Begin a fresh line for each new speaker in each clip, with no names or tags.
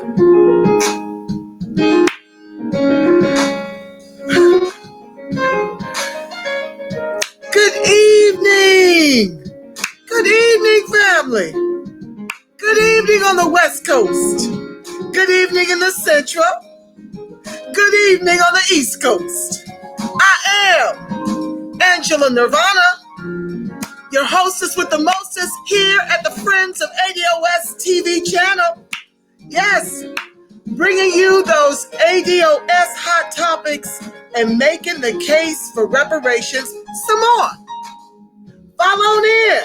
Good evening. Good evening, family. Good evening on the West Coast. Good evening in the Central. Good evening on the East Coast. I am Angela Nirvana, your hostess with the mostest here at the Friends of ADOS TV channel. Yes, bringing you those ADOS hot topics and making the case for reparations some more. Follow on in.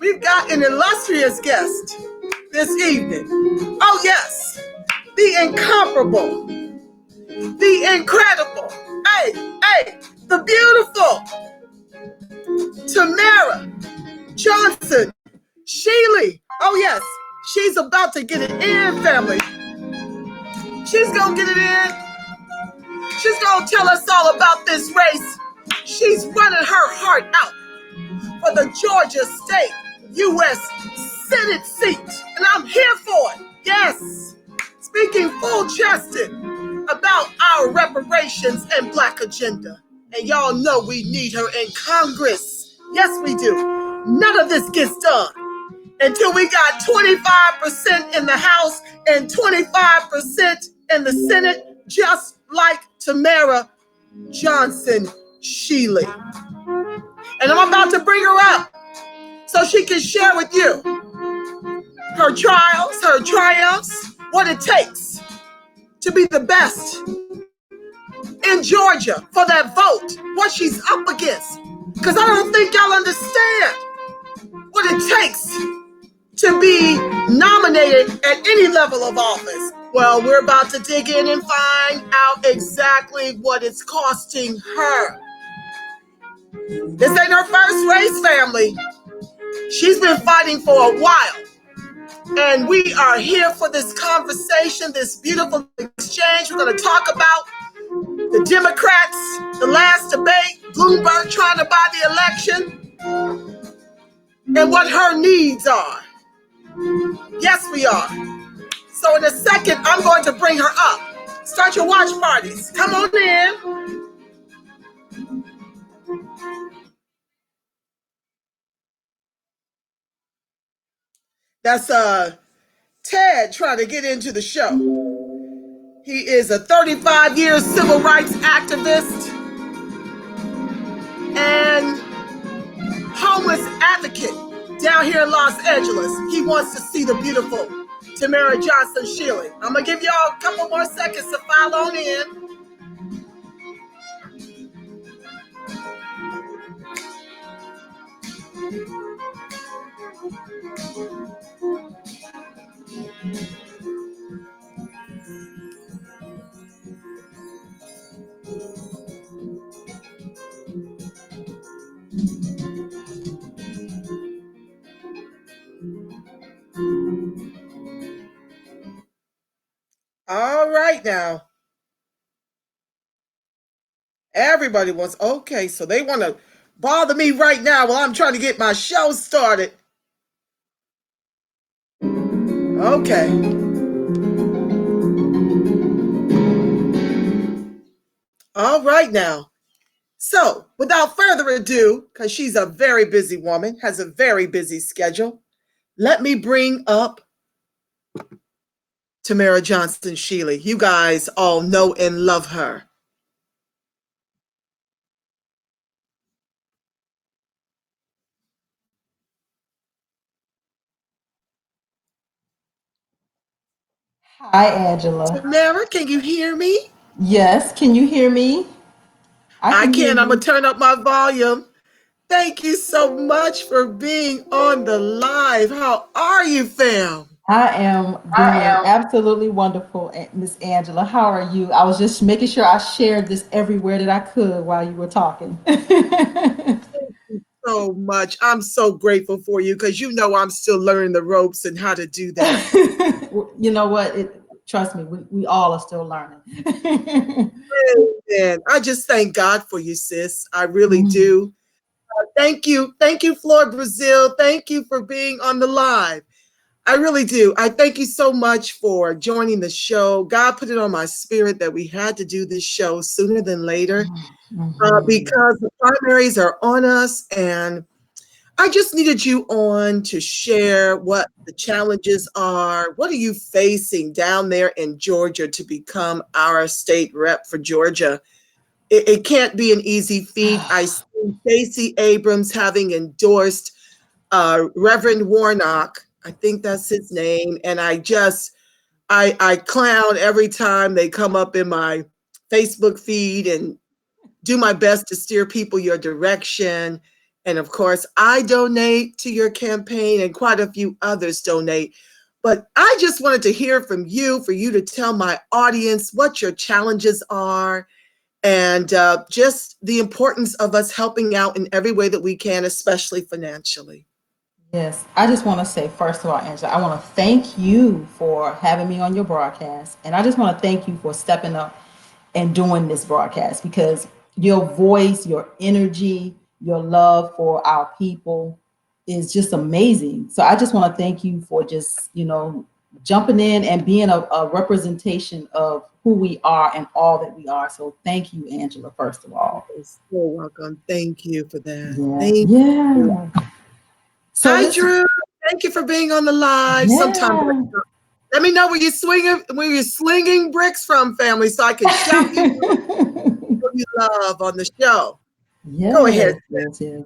We've got an illustrious guest this evening. Oh yes, the incomparable, the incredible, the beautiful Tamara Johnson-Shealey. Oh yes, she's about to get it in, family. She's gonna get it in. She's gonna tell us all about this race. She's running her heart out for the Georgia State U.S. Senate seat, and I'm here for it. Yes, speaking full-chested about our reparations and Black agenda. And y'all know we need her in Congress. Yes, we do. None of this gets done until we got 25% in the House and 25% in the Senate, just like Tamara Johnson-Shealey. And I'm about to bring her up so she can share with you her trials, her triumphs, what it takes to be the best in Georgia for that vote, what she's up against. Because I don't think y'all understand what it takes to be nominated at any level of office. Well, we're about to dig in and find out exactly what it's costing her. This ain't her first race, family. She's been fighting for a while. And we are here for this conversation, this beautiful exchange. We're going to talk about the Democrats, the last debate, Bloomberg trying to buy the election, and what her needs are. Yes, we are. So in a second, I'm going to bring her up. Start your watch parties. Come on in. That's Ted trying to get into the show. He is a 35-year civil rights activist and homeless advocate down here in Los Angeles. He wants to see the beautiful Tamara Johnson-Shealey. I'm going to give y'all a couple more seconds to file on in. All right now. Everybody wants, okay, so they want to bother me right now while I'm trying to get my show started. Okay. All right now. So, without further ado, because she's a very busy woman, has a very busy schedule, let me bring up Tamara Johnson-Shealey. You guys all know and love her.
Hi, Angela.
Tamara, can you hear me?
Yes, can you hear me?
I can. I'm going to turn up my volume. Thank you so much for being on the live. How are you, fam?
I am doing absolutely wonderful, Miss Angela. How are you? I was just making sure I shared this everywhere that I could while you were talking.
Thank you so much. I'm so grateful for you because you know I'm still learning the ropes and how to do that.
You know what? Trust me, we all are still learning.
And I just thank God for you, sis. I really do. Thank you. Thank you, Floyd Brazil. Thank you for being on the live. I really do. I thank you so much for joining the show. God put it on my spirit that we had to do this show sooner than later because the primaries are on us, and I just needed you on to share what the challenges are. What are you facing down there in Georgia to become our state rep for Georgia? It can't be an easy feat. I see Stacey Abrams having endorsed Reverend Warnock. I think that's his name. And I clown every time they come up in my Facebook feed and do my best to steer people your direction. And of course, I donate to your campaign and quite a few others donate. But I just wanted to hear from you, for you to tell my audience what your challenges are and just the importance of us helping out in every way that we can, especially financially.
Yes, I just want to say, first of all, Angela, I want to thank you for having me on your broadcast. And I just want to thank you for stepping up and doing this broadcast, because your voice, your energy, your love for our people is just amazing. So I just want to thank you for just, jumping in and being a representation of who we are and all that we are. So thank you, Angela, first of all.
You're so welcome. Thank you for that.
Yeah.
Thank you.
Yeah. So
Hi,
listen,
Drew. Thank you for being on the live. Sometimes
yeah.
let me know where you're slinging bricks from, family, so I can shout you you love on the show. Go ahead.
Yes, yes, yes.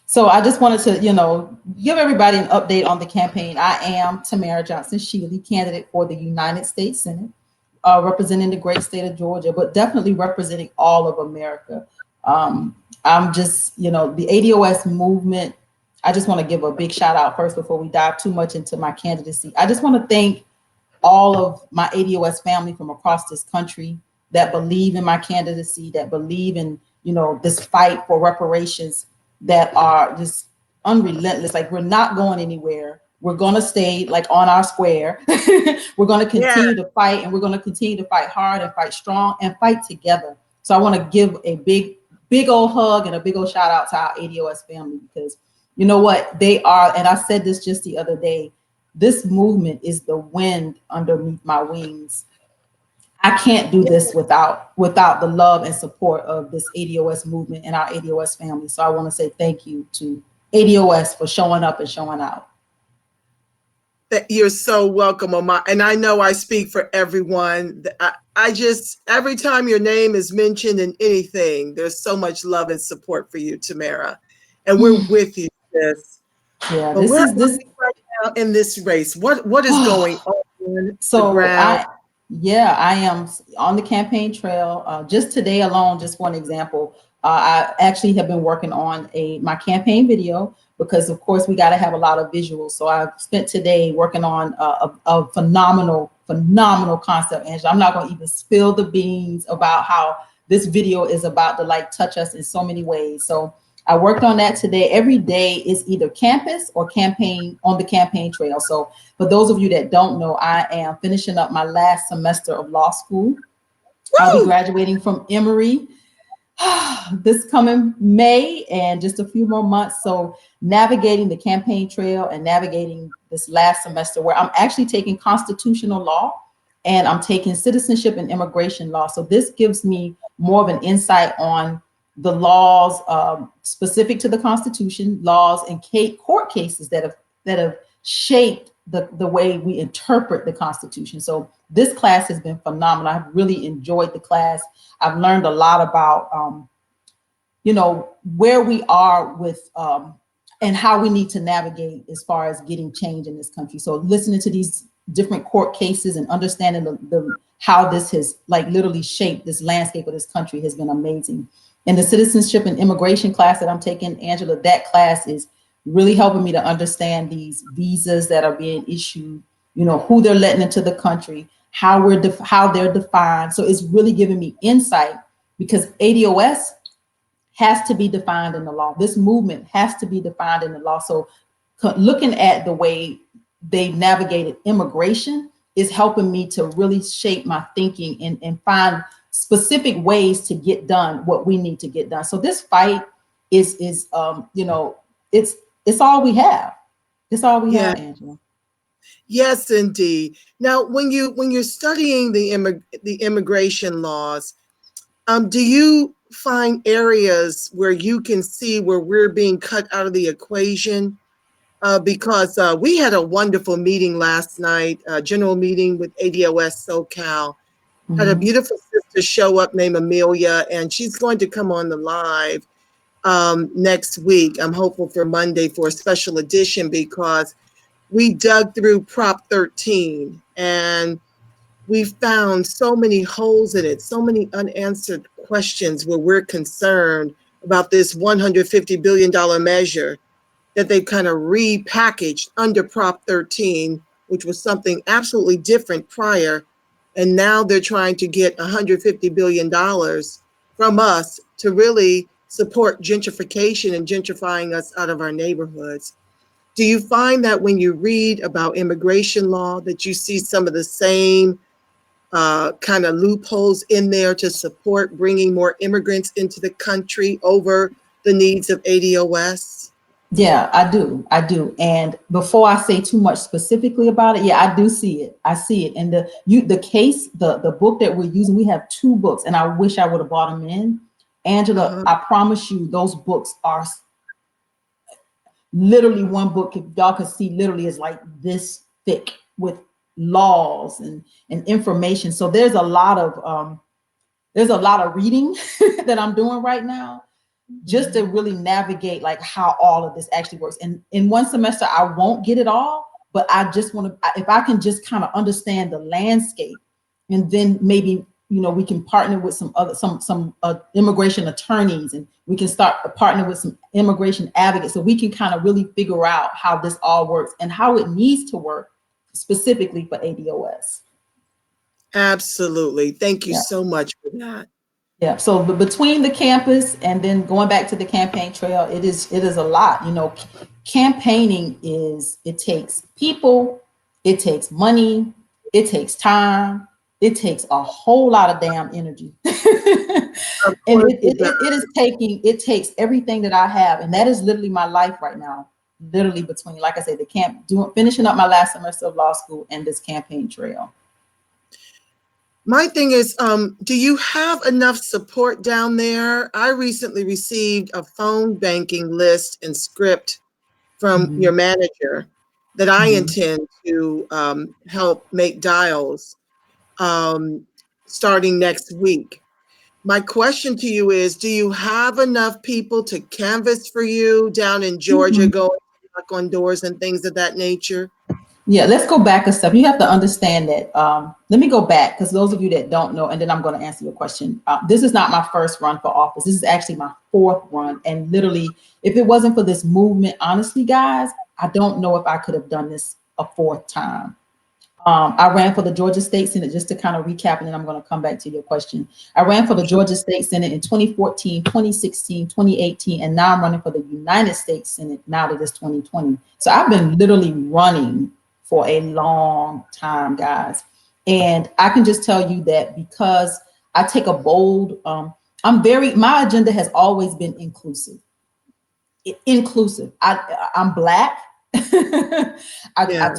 So I just wanted to, give everybody an update on the campaign. I am Tamara Johnson-Shealey, candidate for the United States Senate, representing the great state of Georgia, but definitely representing all of America. I'm just, the ADOS movement. I just want to give a big shout out first before we dive too much into my candidacy. I just want to thank all of my ADOS family from across this country that believe in my candidacy, that believe in, this fight for reparations, that are just unrelentless. Like, we're not going anywhere. We're going to stay like on our square. We're going to continue to fight, and we're going to continue to fight hard and fight strong and fight together. So I want to give a big old hug and a big old shout out to our ADOS family, because you know what they are. And I said this just the other day, this movement is the wind underneath my wings. I can't do this without the love and support of this ADOS movement and our ADOS family. So I want to say thank you to ADOS for showing up and showing out.
You're so welcome, Oma. And I know I speak for everyone. I just, every time your name is mentioned in anything, there's so much love and support for you, Tamara. And we're with you, sis.
Yeah,
but this right now in this race. What is going on?
So
the ground?
I am on the campaign trail. Just today alone, just one example, I actually have been working on my campaign video, because of course we got to have a lot of visuals. So I've spent today working on a phenomenal concept, Angela. I'm not going to even spill the beans about how this video is about to touch us in so many ways. So I worked on that today. Every day is either campus or campaign on the campaign trail. So for those of you that don't know, I am finishing up my last semester of law school. Woo! I'll be graduating from Emory this coming May, and just a few more months. So navigating the campaign trail and navigating this last semester, where I'm actually taking constitutional law and I'm taking citizenship and immigration law. So this gives me more of an insight on the laws specific to the Constitution, laws and court cases that have shaped the way we interpret the Constitution. So this class has been phenomenal. I've really enjoyed the class. I've learned a lot about, where we are with and how we need to navigate as far as getting change in this country. So listening to these different court cases and understanding how this has literally shaped this landscape of this country has been amazing. And the citizenship and immigration class that I'm taking, Angela, that class is really helping me to understand these visas that are being issued, who they're letting into the country, how they're defined. So it's really giving me insight, because ADOS has to be defined in the law. This movement has to be defined in the law. So looking at the way they navigated immigration is helping me to really shape my thinking and find specific ways to get done what we need to get done. So this fight is it's all we have. It's all we have, Angela.
Yes, indeed. Now, when you're studying the immigration laws, do you find areas where you can see where we're being cut out of the equation? Because we had a wonderful meeting last night, general meeting with ADOS SoCal. Had a
Mhm.
beautiful sister show up named Amelia, and she's going to come on the live next week. I'm hopeful for Monday for a special edition because we dug through Prop 13 and we found so many holes in it, so many unanswered questions where we're concerned about this $150 billion measure that they've kind of repackaged under Prop 13, which was something absolutely different prior. And now they're trying to get $150 billion from us to really support gentrification and gentrifying us out of our neighborhoods. Do you find that when you read about immigration law that you see some of the same kind of loopholes in there to support bringing more immigrants into the country over the needs of ADOS?
Yeah, I do. I do. And before I say too much specifically about it, yeah, I do see it. I see it. And the case, the book that we're using, we have two books, and I wish I would have bought them in. Angela,
Uh-huh.
I promise you, those books are literally one book. If y'all could see, literally is like this thick with laws and information. So there's a lot of reading that I'm doing right now just to really navigate like how all of this actually works. And in one semester, I won't get it all, but I just want to, if I can just kind of understand the landscape, and then maybe, we can partner with some other, some immigration attorneys, and we can start partnering with some immigration advocates, so we can kind of really figure out how this all works and how it needs to work specifically for ADOS.
Absolutely. Thank you
Yeah.
so much for that.
Yeah. So between the campus and then going back to the campaign trail, it is a lot. Campaigning it takes people, it takes money, it takes time, it takes a whole lot of damn energy.
Of
And
course it
it takes everything that I have, and that is literally my life right now. Literally between, like I said, finishing up my last semester of law school and this campaign trail.
My thing is, do you have enough support down there? I recently received a phone banking list and script from
Mhm.
your manager that I
Mhm.
intend to help make dials um, starting next week. My question to you is, do you have enough people to canvass for you down in Georgia,
Mhm.
going to knock on doors and things of that nature?
Yeah, let's go back a step. You have to understand that. Let me go back, because those of you that don't know, and then I'm going to answer your question. This is not my first run for office. This is actually my fourth run. And literally, if it wasn't for this movement, honestly, guys, I don't know if I could have done this a fourth time. I ran for the Georgia State Senate, just to kind of recap, and then I'm going to come back to your question. I ran for the Georgia State Senate in 2014, 2016, 2018, and now I'm running for the United States Senate now that it's 2020. So I've been literally running for a long time, guys. And I can just tell you that because I take a bold, my agenda has always been inclusive. Inclusive. I'm Black.
Yeah.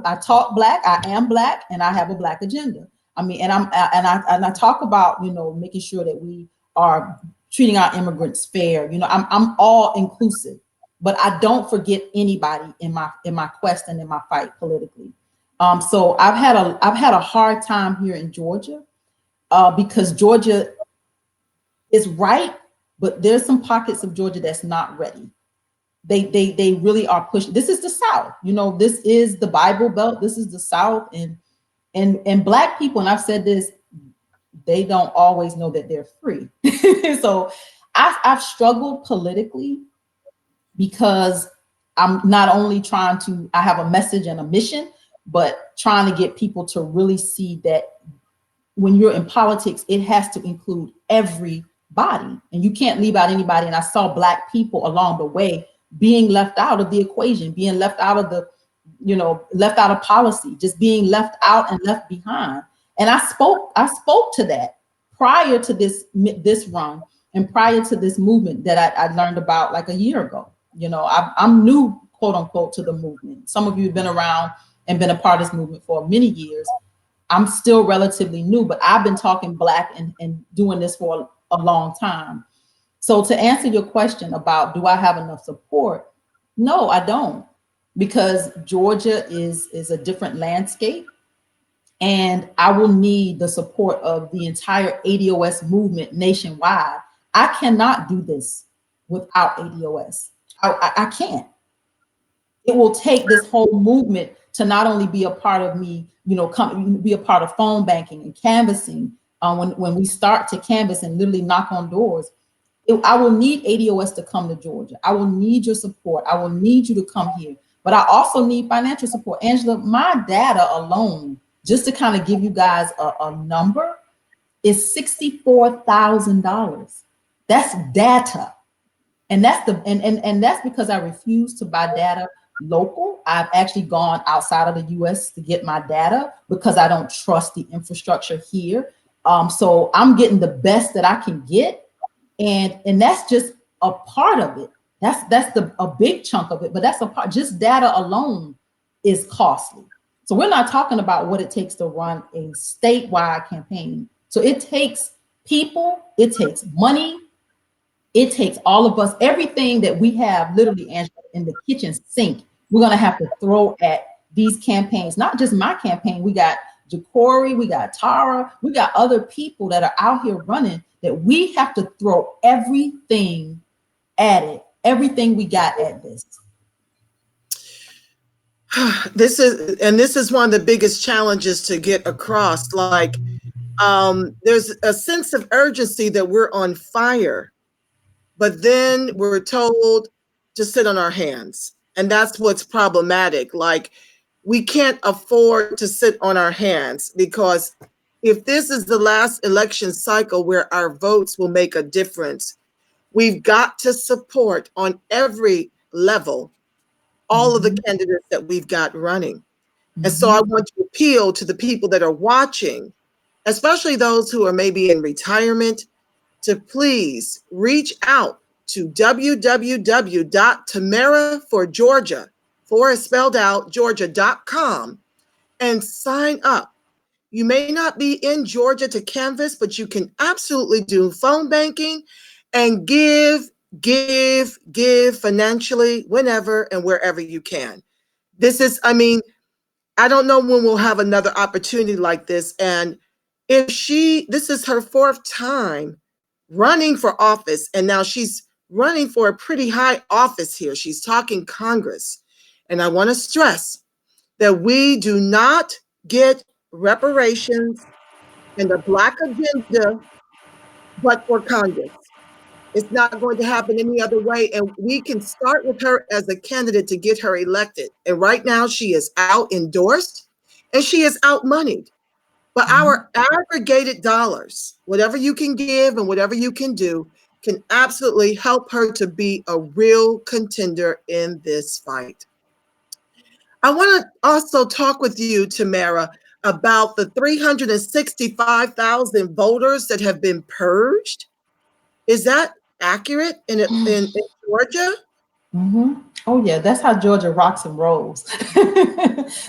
I talk Black. I am Black, and I have a Black agenda. I mean, and I talk about, making sure that we are treating our immigrants fair. I'm all inclusive, but I don't forget anybody in my quest and in my fight politically. So I've had a hard time here in Georgia, because Georgia is right, but there's some pockets of Georgia that's not ready. They really are pushing. This is the South. This is the Bible Belt. This is the South, and Black people, and I've said this, they don't always know that they're free. So I've struggled politically because I'm not only I have a message and a mission, but trying to get people to really see that when you're in politics, it has to include everybody, and you can't leave out anybody. And I saw Black people along the way being left out of the equation, being left out of left out of policy, just being left out and left behind. And I spoke to that prior to this run, and prior to this movement that I learned about like a year ago. I'm new, quote unquote, to the movement. Some of you have been around and been a part of this movement for many years. I'm still relatively new, but I've been talking Black and doing this for a long time. So to answer your question about do I have enough support? No, I don't, because Georgia is a different landscape, and I will need the support of the entire ADOS movement nationwide. I cannot do this without ADOS. I can't. It will take this whole movement to not only be a part of me, come be a part of phone banking and canvassing. When we start to canvass and literally knock on doors, I will need ADOS to come to Georgia. I will need your support. I will need you to come here. But I also need financial support. Angela, my data alone, just to kind of give you guys a number, is $64,000. That's data. And that's that's because I refuse to buy data local. I've actually gone outside of the US to get my data because I don't trust the infrastructure here. So I'm getting the best that I can get. And that's just a part of it. That's a big chunk of it, but that's a part. Just data alone is costly. So we're not talking about what it takes to run a statewide campaign. So it takes people, it takes money, it takes all of us, everything that we have literally, Angela, in the kitchen sink, we're gonna have to throw at these campaigns. Not just my campaign, we got Jacory, we got Tara, we got other people that are out here running, that we have to throw everything at it, everything we got at this.
This is one of the biggest challenges to get across. Like, there's a sense of urgency that we're on fire, but then we're told to sit on our hands. And that's what's problematic. Like, we can't afford to sit on our hands, because if this is the last election cycle where our votes will make a difference, we've got to support on every level all of the candidates that we've got running. And so I want to appeal to the people that are watching, especially those who are maybe in retirement, to please reach out to www.tamaraforgeorgia, for is spelled out, Georgia.com, and sign up. You may not be in Georgia to canvass, but you can absolutely do phone banking and give financially whenever and wherever you can. This is, I don't know when we'll have another opportunity like this. And if this is her fourth time running for office, and now she's running for a pretty high office here. She's talking Congress. And I want to stress that we do not get reparations and the Black agenda but for Congress. It's not going to happen any other way. And we can start with her as a candidate to get her elected. And right now she is out endorsed and she is out moneyed. But our aggregated dollars, whatever you can give and whatever you can do, can absolutely help her to be a real contender in this fight. I want to also talk with you, Tamara, about the 365,000 voters that have been purged. Is that accurate in Georgia?
Oh yeah, that's how Georgia rocks and rolls.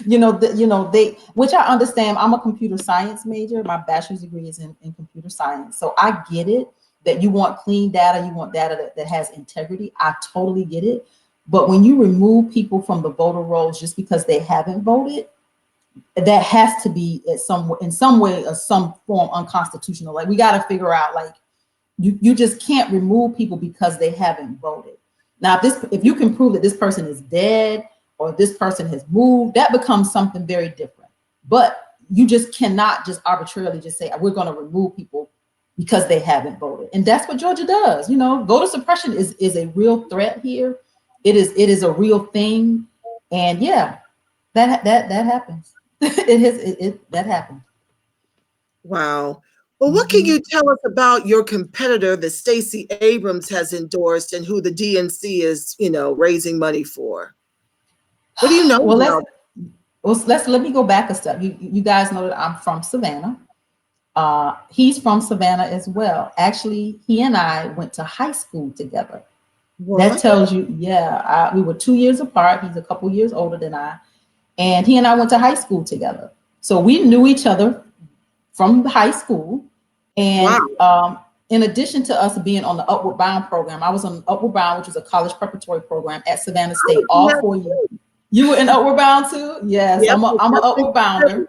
They, which I understand. I'm a computer science major. My bachelor's degree is in computer science. So I get it that you want clean data, you want data that has integrity. I totally get it. But when you remove people from the voter rolls just because they haven't voted, that has to be in some way or some form unconstitutional. Like, we got to figure out, like, you just can't remove people because they haven't voted. Now, if you can prove that this person is dead or this person has moved, that becomes something very different. But you just cannot just arbitrarily just say, we're going to remove people because they haven't voted. And that's what Georgia does. Voter suppression is a real threat here. It is a real thing. And yeah, that happens. That happened.
Wow. Well, what can you tell us about your competitor that Stacey Abrams has endorsed and who the DNC is, raising money for? What do you know about?
Let me go back a step. You guys know that I'm from Savannah. He's from Savannah as well. Actually, he and I went to high school together. What? That tells you, we were 2 years apart. He's a couple years older than I. and he and I went to high school together. So we knew each other from high school. And in addition to us being on the Upward Bound program, I was on Upward Bound, which was a college preparatory program at Savannah State, all 4 years. You were in Upward Bound too? Yes,
Yep.
I'm an Upward Bounder.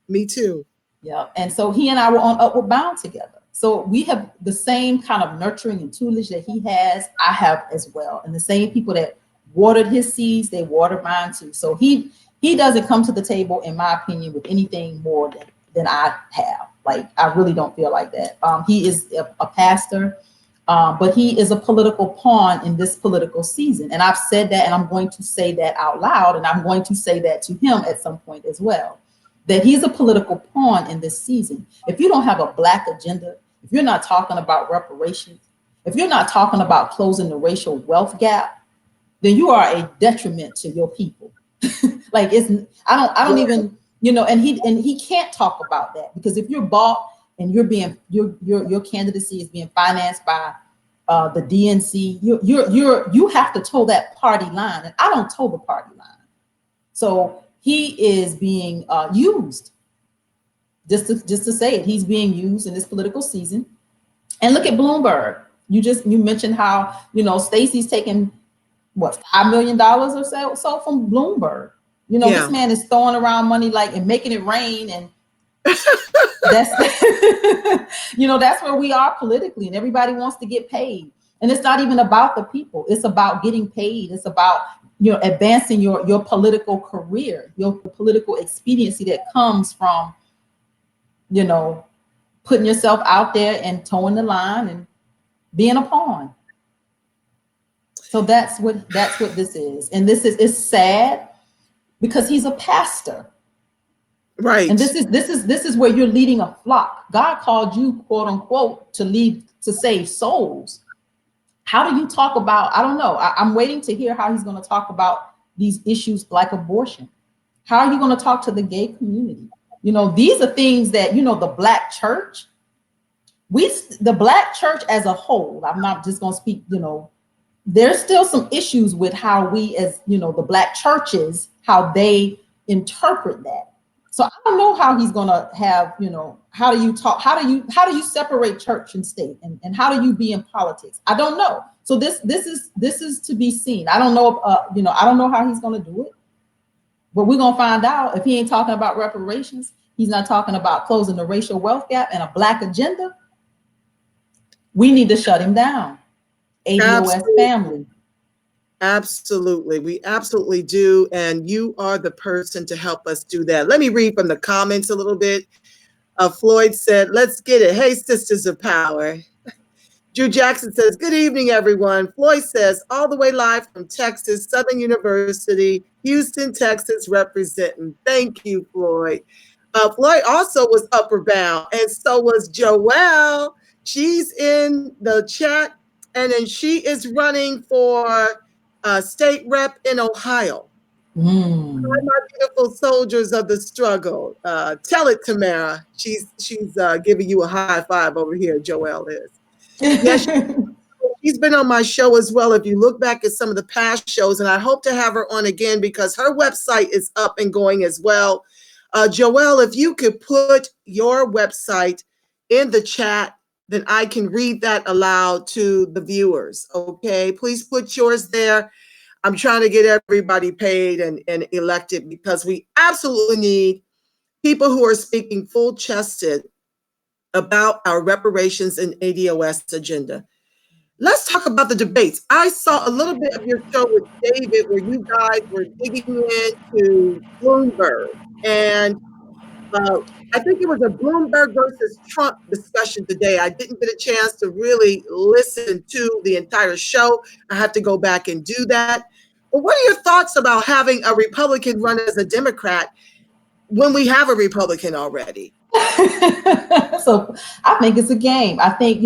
Me too.
Yeah, and so he and I were on Upward Bound together. So we have the same kind of nurturing and tutelage that he has, I have as well. And the same people that watered his seeds, they watered mine too. So he doesn't come to the table, in my opinion, with anything more than I have. Like, I really don't feel like that. He is a pastor, but he is a political pawn in this political season. And I've said that, and I'm going to say that out loud, and I'm going to say that to him at some point as well, that he's a political pawn in this season. If you don't have a Black agenda, if you're not talking about reparations, if you're not talking about closing the racial wealth gap, then you are a detriment to your people. Like, I don't even, and he can't talk about that, because if you're bought and your candidacy is being financed by the DNC, you have to toe that party line, and I don't toe the party line. So he is being used. Just to say it, he's being used in this political season. And look at Bloomberg. You mentioned how Stacey's taking what, $5 million or so from Bloomberg. This man is throwing around money and making it rain, and that's that's where we are politically, and everybody wants to get paid. And it's not even about the people; it's about getting paid. It's about advancing your political career, your political expediency that comes from putting yourself out there and towing the line and being a pawn. So that's what this is. And it's sad, because he's a pastor. Right. And this is where you're leading a flock. God called you, quote unquote, to save souls. How do you talk about, I don't know. I'm waiting to hear how he's going to talk about these issues like abortion. How are you going to talk to the gay community? These are things that, the Black church, the Black church as a whole, I'm not just going to speak, there's still some issues with how we, as the Black churches, how they interpret that. So I don't know how he's going to have, how do you talk? How do you separate church and state, and how do you be in politics? I don't know. So this is to be seen. I don't know. I don't know how he's going to do it, but we're going to find out. If he ain't talking about reparations, he's not talking about closing the racial wealth gap and a Black agenda, we need to shut him down. ADOS family.
Absolutely. We absolutely do. And you are the person to help us do that. Let me read from the comments a little bit. Floyd said, let's get it. Hey, Sisters of Power. Drew Jackson says, good evening, everyone. Floyd says, all the way live from Texas, Southern University, Houston, Texas, representing. Thank you, Floyd. Floyd also was Upward Bound, and so was Joelle. She's in the chat, and then she is running for state rep in Ohio. My beautiful soldiers of the struggle. Tell it, Tamara. She's giving you a high five over here, Joelle is. Yes, she's been on my show as well. If you look back at some of the past shows, and I hope to have her on again, because her website is up and going as well. Joelle, if you could put your website in the chat, then I can read that aloud to the viewers. Okay, please put yours there. I'm trying to get everybody paid and elected, because we absolutely need people who are speaking full-chested about our reparations and ADOS agenda. Let's talk about the debates. I saw a little bit of your show with David where you guys were digging into Bloomberg, and I think it was a Bloomberg versus Trump discussion today. I didn't get a chance to really listen to the entire show. I have to go back and do that. But what are your thoughts about having a Republican run as a Democrat when we have a Republican already?
So I think it's a game. I think,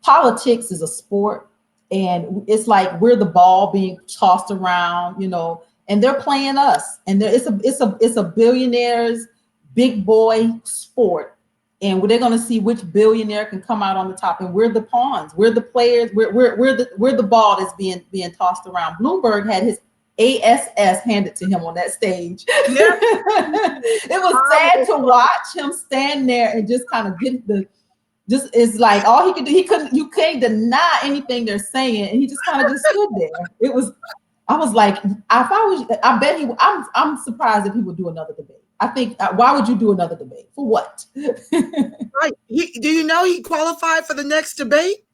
politics is a sport, and it's like we're the ball being tossed around, and they're playing us. And it's a billionaires big boy sport, and they're going to see which billionaire can come out on the top. And we're the pawns, we're the players, we're the ball that's being tossed around. Bloomberg had his ASS handed to him on that stage.
Yeah.
It was sad to watch him stand there and just kind of get it's like all he could do. You can't deny anything they're saying, and he just kind of just stood there. I was like, I'm surprised if he would do another debate. I think, why would you do another debate? For what?
Right. Do you know he qualified for the next debate?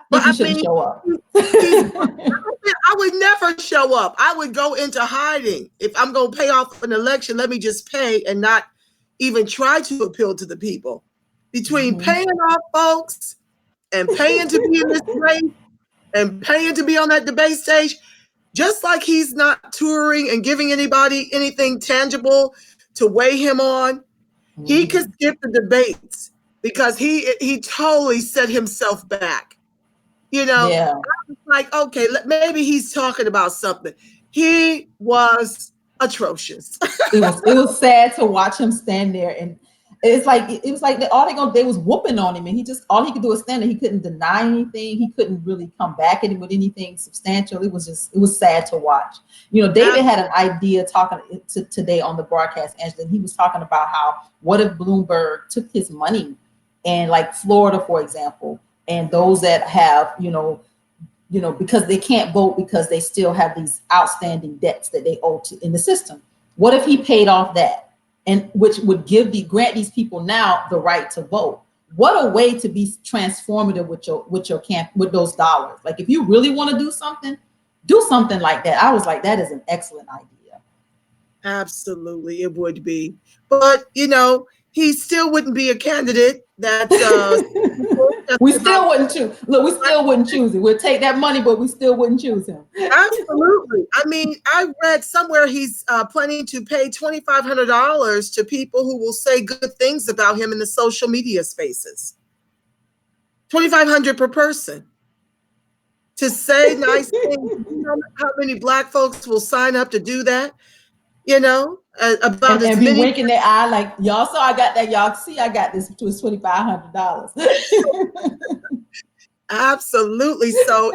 But he shouldn't show up.
I would never show up. I would go into hiding. If I'm going to pay off an election, let me just pay and not even try to appeal to the people. Between paying off folks and paying to be in this race and paying to be on that debate stage, just like he's not touring and giving anybody anything tangible to weigh him on, he could skip the debates because he totally set himself back. You know,
yeah.
I was like, okay, maybe he's talking about something. He was atrocious.
It was sad to watch him stand there, and it was like they was whooping on him, and all he could do was stand there. He couldn't deny anything. He couldn't really come back at him with anything substantial. It was sad to watch. You know, David had an idea talking today on the broadcast, Angela, and he was talking about what if Bloomberg took his money and like Florida, for example, and those that have, because they can't vote because they still have these outstanding debts that they owe in the system. What if he paid off that, and which would grant these people now the right to vote? What a way to be transformative with those dollars. Like, if you really want to do something like that. I was like, that is an excellent idea.
Absolutely, it would be. But he still wouldn't be a candidate. That's
we still wouldn't choose. Look, we still wouldn't choose him. We'll take that money, but we still wouldn't choose him.
Absolutely. I mean, I read somewhere he's planning to pay $2,500 to people who will say good things about him in the social media spaces. $2,500 per person to say nice things. You know how many Black folks will sign up to do that? About
and be winking their eye like, y'all saw I got that. Y'all see I got this. It was $2,500.
Absolutely. So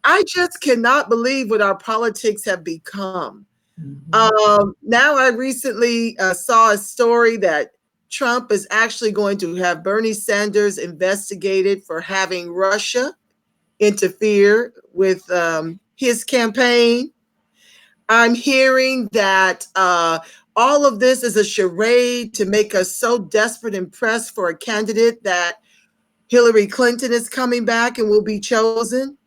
I just cannot believe what our politics have become. Now I recently saw a story that Trump is actually going to have Bernie Sanders investigated for having Russia interfere with his campaign. I'm hearing that all of this is a charade to make us so desperate and pressed for a candidate that Hillary Clinton is coming back and will be chosen.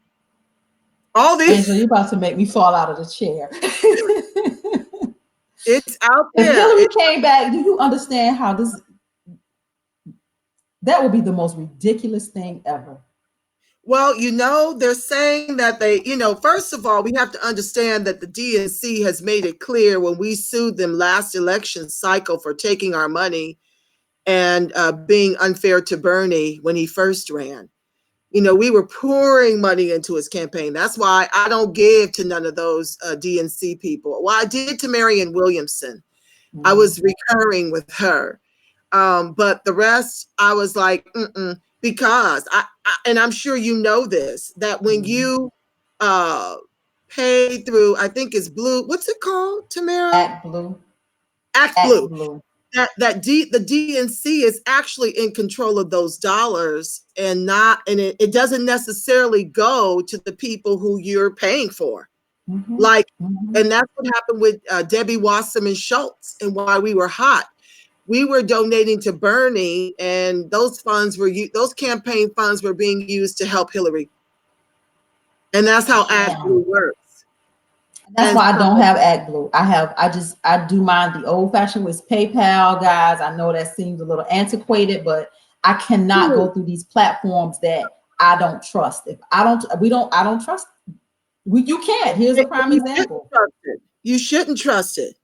All these.
Angela, you're about to make me fall out of the chair.
It's out there.
If Hillary came back, do you understand how that would be the most ridiculous thing ever?
Well, they're saying that first of all, we have to understand that the DNC has made it clear when we sued them last election cycle for taking our money and being unfair to Bernie when he first ran. We were pouring money into his campaign. That's why I don't give to none of those DNC people. Well, I did to Marianne Williamson. I was recurring with her. But the rest, I was like, because and I'm sure you know this, that when you pay through, I think it's Blue, what's it called, Tamara?
Act Blue.
Act Blue. The DNC is actually in control of those dollars and it doesn't necessarily go to the people who you're paying for. And that's what happened with Debbie Wasserman Schultz and why we were hot. We were donating to Bernie, and those campaign funds were being used to help Hillary. And that's how Act Blue works.
That's why I don't have Act Blue. I do mine the old fashioned with PayPal, guys. I know that seems a little antiquated, but I cannot go through these platforms that I don't trust. I don't trust. You can't. Here's a prime example.
You shouldn't trust it.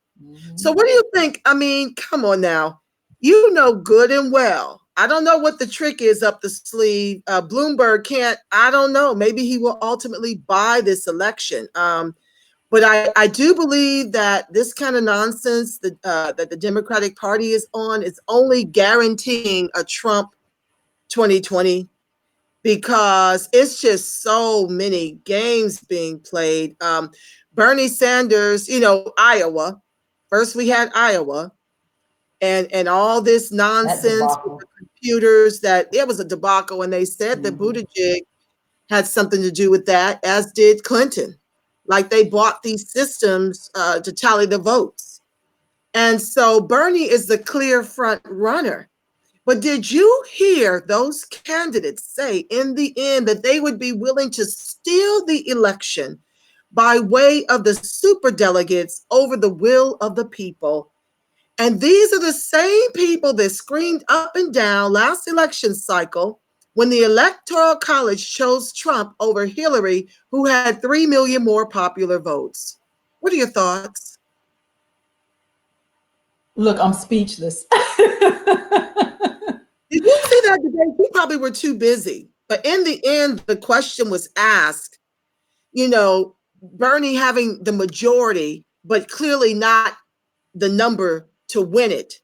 So what do you think? I mean, come on now. Good and well. I don't know what the trick is up the sleeve. Bloomberg can't, I don't know. Maybe he will ultimately buy this election. But I do believe that this kind of nonsense that the Democratic Party is on is only guaranteeing a Trump 2020. because it's just so many games being played. Bernie Sanders, Iowa. First we had Iowa, and all this
That
nonsense with
debacle.
the computers, that it was a debacle, and they said that
Mhm.
Buttigieg had something to do with that, as did Clinton. Like they bought these systems to tally the votes. And so Bernie is the clear front runner. But did you hear those candidates say in the end that they would be willing to steal the election by way of the superdelegates over the will of the people? And these are the same people that screamed up and down last election cycle when the Electoral College chose Trump over Hillary, who had 3 million more popular votes. What are your thoughts?
Look, I'm speechless.
Did you see that debate? You probably were too busy. But in the end, the question was asked, Bernie having the majority, but clearly not the number to win it.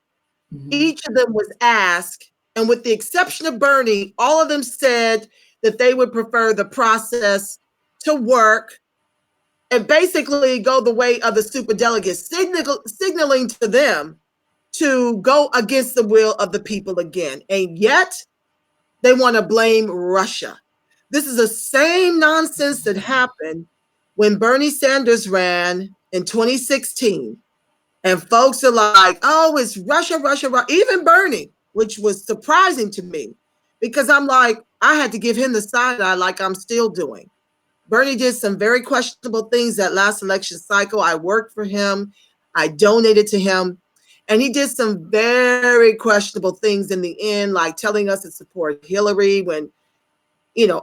Mhm.
Each of them was asked, and with the exception of Bernie, all of them said that they would prefer the process to work and basically go the way of the superdelegates, signaling to them to go against the will of the people again. And yet they want to blame Russia. This is the same nonsense that happened when Bernie Sanders ran in 2016. And folks are like, oh, it's Russia, Russia, Russia. Even Bernie, which was surprising to me, because I'm like, I had to give him the side eye like I'm still doing. Bernie did some very questionable things that last election cycle. I worked for him, I donated to him, and he did some very questionable things in the end, like telling us to support Hillary when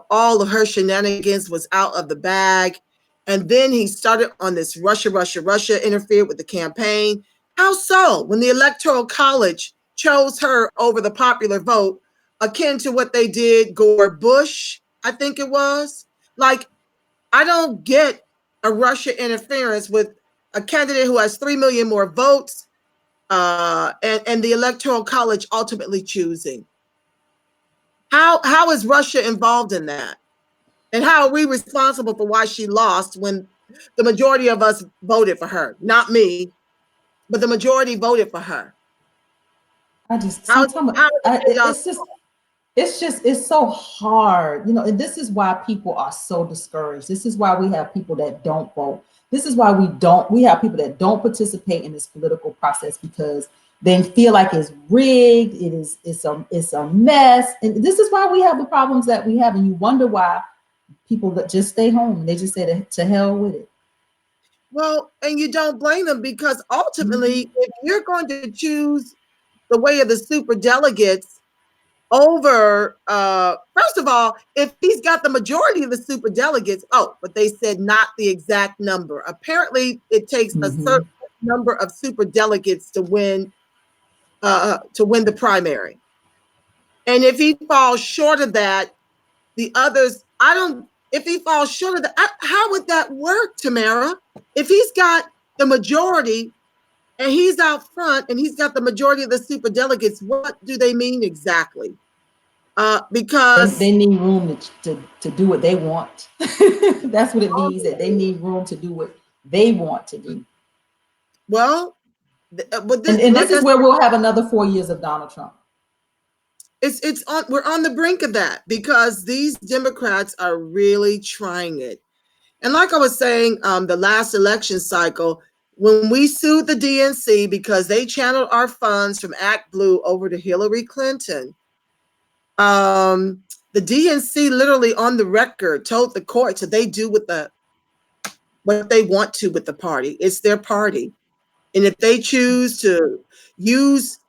all of her shenanigans was out of the bag. And then he started on this Russia, Russia, Russia, interfered with the campaign. How so? When the Electoral College chose her over the popular vote, akin to what they did Gore Bush, I think it was. Like, I don't get a Russia interference with a candidate who has 3 million more votes, and the Electoral College ultimately choosing. How is Russia involved in that? And how are we responsible for why she lost when the majority of us voted for her? Not me, but the majority voted for her.
I just
How,
sometimes
how is it y'all's
it's so hard, and this is why people are so discouraged. This is why we have people that don't vote. This is why we have people that don't participate in this political process because they feel like it's rigged, it's a mess. And this is why we have the problems that we have. And you wonder why people that just stay home and they just say to hell with it.
Well, and you don't blame them, because
Mhm.
ultimately, if you're going to choose the way of the super delegates over, first of all, if he's got the majority of the super delegates, but they said not the exact number. Apparently, it takes a certain
Mhm.
number of super delegates to win the primary. And if he falls short of that, the others, I don't, if he falls short of that, how would that work, Tamara? If he's got the majority and he's out front and he's got the majority of the super delegates, what do they mean exactly?
They
Because,
need room to do what they want. That's what it means, that they need room to do what they want to do.
well, but
And this
like I
is
said,
where we'll have another 4 years of Donald Trump.
we're on the brink of that, because these Democrats are really trying it. And like I was saying, the last election cycle, when we sued the DNC because they channeled our funds from Act Blue over to Hillary Clinton, the DNC literally on the record told the courts that they do what they want to with the party. It's their party. And if they choose to use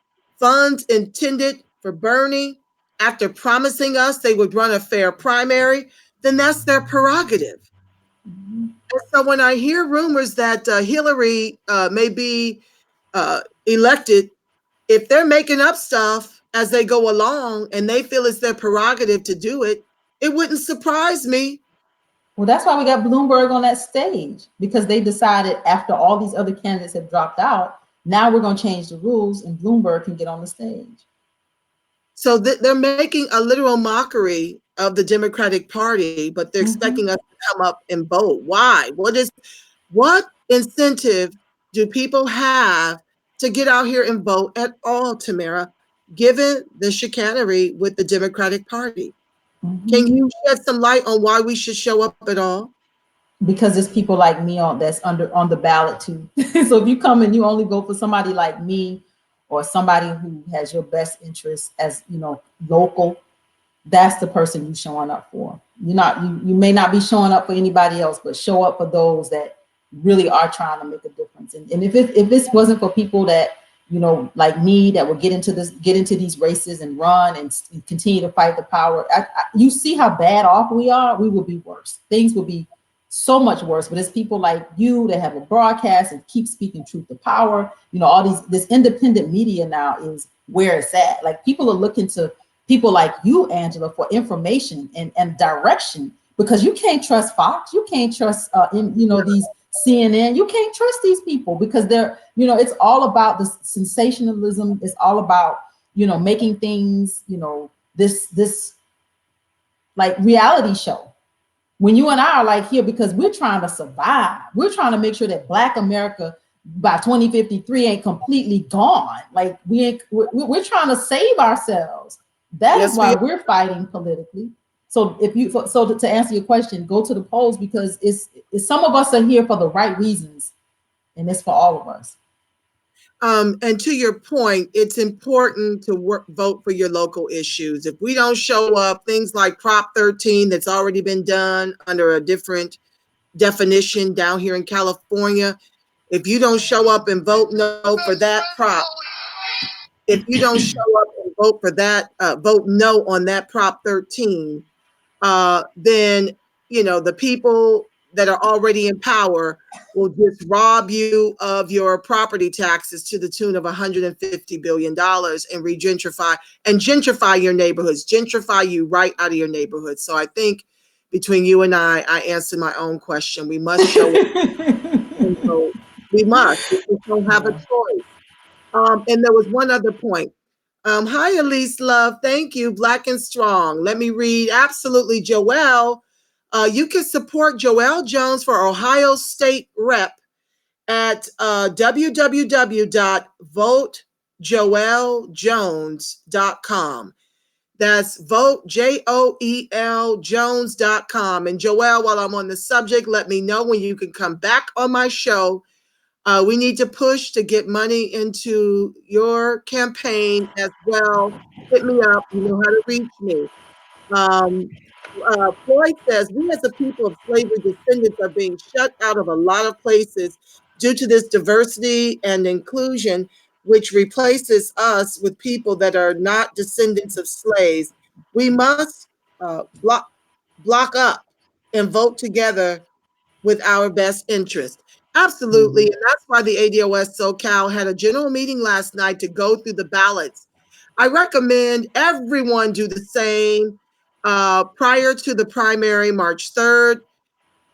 funds intended for Bernie after promising us they would run a fair primary, then that's their prerogative.
Mhm.
And so when I hear rumors that Hillary may be elected, if they're making up stuff as they go along and they feel it's their prerogative to do it, it wouldn't surprise me.
Well, that's why we got Bloomberg on that stage, because they decided after all these other candidates have dropped out, now we're going to change the rules and Bloomberg can get on the stage.
So they're making a literal mockery of the Democratic Party, but they're expecting us to come up and vote. Why? What incentive do people have to get out here and vote at all, Tamara, given the chicanery with the Democratic Party? Can you shed some light on why we should show up at all?
Because there's people like me that's on the ballot too. So if you come and you only vote for somebody like me or somebody who has your best interest as local, that's the person you're showing up for. You may not be showing up for anybody else, but show up for those that really are trying to make a difference. And if this wasn't for people that like me, that will get into these races and run and continue to fight the power, you see how bad off we are. We will be worse. Things will be so much worse. But it's people like you that have a broadcast and keep speaking truth to power. All this independent media now is where it's at. Like, people are looking to people like you, Angela, for information and direction, because you can't trust Fox, you can't trust these CNN, you can't trust these people, because they're it's all about the sensationalism. It's all about making things this like reality show, when you and I are like here because we're trying to survive. We're trying to make sure that Black America by 2053 ain't completely gone. Like, we're trying to save ourselves. That is why we're fighting politically. So to answer your question, go to the polls, because it's some of us are here for the right reasons, and it's for all of us.
And to your point, it's important to vote for your local issues. If we don't show up, things like Prop 13 that's already been done under a different definition down here in California, if you don't show up and vote no for that prop, if you don't show up and vote for that, vote no on that Prop 13, then the people that are already in power will just rob you of your property taxes to the tune of $150 billion and gentrify your neighborhoods, gentrify you right out of your neighborhood. So I think between you and I answered my own question. We must show up. So we must. We just don't have a choice. And there was one other point. Hi, Elise Love. Thank you. Black and Strong. Let me read. Absolutely, Joelle. You can support Joelle Jones for Ohio State Rep at www.votejoellejones.com. That's vote, JOEL Jones.com. And Joelle, while I'm on the subject, let me know when you can come back on my show. We need to push to get money into your campaign as well. Hit me up. You know how to reach me. Floyd says, we as a people of slavery descendants are being shut out of a lot of places due to this diversity and inclusion, which replaces us with people that are not descendants of slaves. We must block up and vote together with our best interest. Absolutely. And that's why the ADOS SoCal had a general meeting last night to go through the ballots. I recommend everyone do the same prior to the primary, March 3rd.